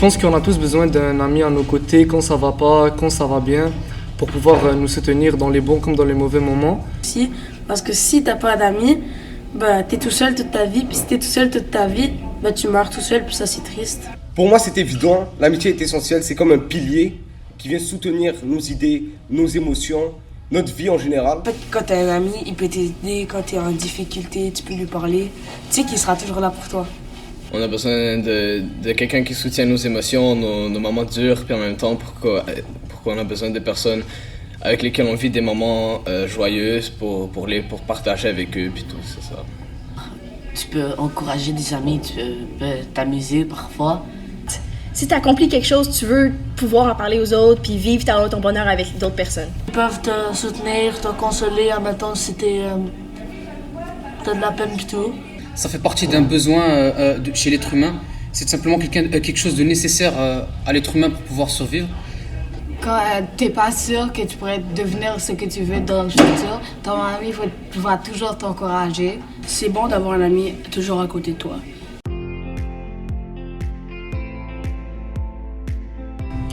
pense qu'on a tous besoin d'un ami à nos côtés quand ça va pas, quand ça va bien, pour pouvoir nous soutenir dans les bons comme dans les mauvais moments. Si, parce que si t'as pas d'amis, bah, t'es tout seul toute ta vie, puis si t'es tout seul toute ta vie, bah, tu meurs tout seul, puis ça c'est triste. Pour moi, c'est évident, l'amitié est essentielle, c'est comme un pilier qui vient soutenir nos idées, nos émotions, notre vie en général. En fait, quand t'as un ami, il peut t'aider quand t'es en difficulté, tu peux lui parler, tu sais qu'il sera toujours là pour toi. On a besoin de quelqu'un qui soutient nos émotions, nos moments durs, puis en même temps, pourquoi on a besoin de personnes avec lesquelles on vit des moments joyeux pour partager avec eux, puis tout, c'est ça. Tu peux encourager des amis, tu peux t'amuser parfois. Si tu accomplis quelque chose, tu veux pouvoir en parler aux autres puis vivre ton bonheur avec d'autres personnes. Ils peuvent te soutenir, te consoler, admettons si t'as de la peine pis tout. Ça fait partie d'un besoin chez l'être humain. C'est tout simplement quelque chose de nécessaire à l'être humain pour pouvoir survivre. Quand t'es pas sûr que tu pourrais devenir ce que tu veux dans le futur, ton ami va toujours t'encourager. C'est bon d'avoir un ami toujours à côté de toi.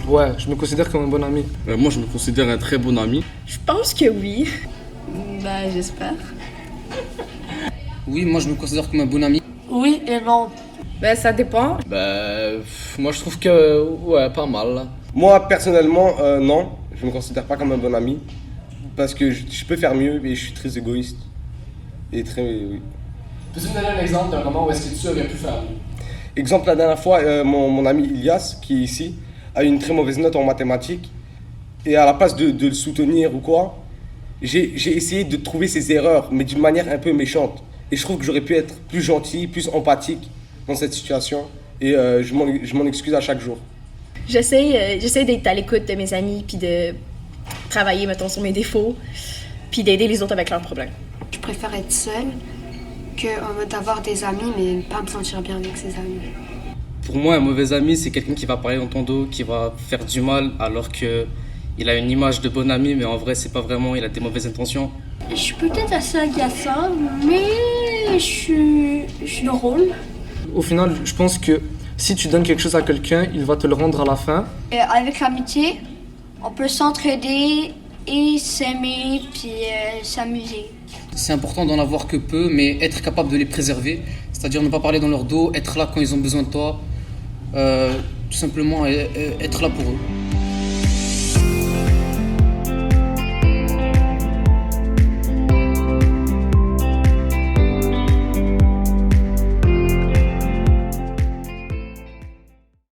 Ouais, je me considère comme un bon ami. Moi, je me considère un très bon ami. Je pense que oui. Ben, j'espère. Oui, moi je me considère comme un bon ami. Oui et non. Ben, ça dépend. Moi je trouve que, ouais, pas mal, là. Moi, personnellement, non, je me considère pas comme un bon ami. Parce que je peux faire mieux et je suis très égoïste. Et très, oui. Peux-tu me donner un exemple d'un moment où est-ce que tu aurais pu faire mieux? Exemple, la dernière fois, mon ami Ilias, qui est ici, a eu une très mauvaise note en mathématiques. Et à la place de le soutenir ou quoi, j'ai essayé de trouver ses erreurs, mais d'une manière un peu méchante. Et je trouve que j'aurais pu être plus gentil, plus empathique dans cette situation. Et je m'en excuse à chaque jour. J'essaie d'être à l'écoute de mes amis puis de travailler, mettons, sur mes défauts puis d'aider les autres avec leurs problèmes. Je préfère être seule que d'avoir des amis, mais ne pas me sentir bien avec ses amis. Pour moi, un mauvais ami, c'est quelqu'un qui va parler dans ton dos, qui va faire du mal, alors qu'il a une image de bon ami, mais en vrai, c'est pas vraiment, il a des mauvaises intentions. Je suis peut-être assez agaçante, mais je suis drôle. Au final, je pense que si tu donnes quelque chose à quelqu'un, il va te le rendre à la fin. Avec l'amitié, on peut s'entraider et s'aimer puis s'amuser. C'est important d'en avoir que peu, mais être capable de les préserver, c'est-à-dire ne pas parler dans leur dos, être là quand ils ont besoin de toi, tout simplement être là pour eux.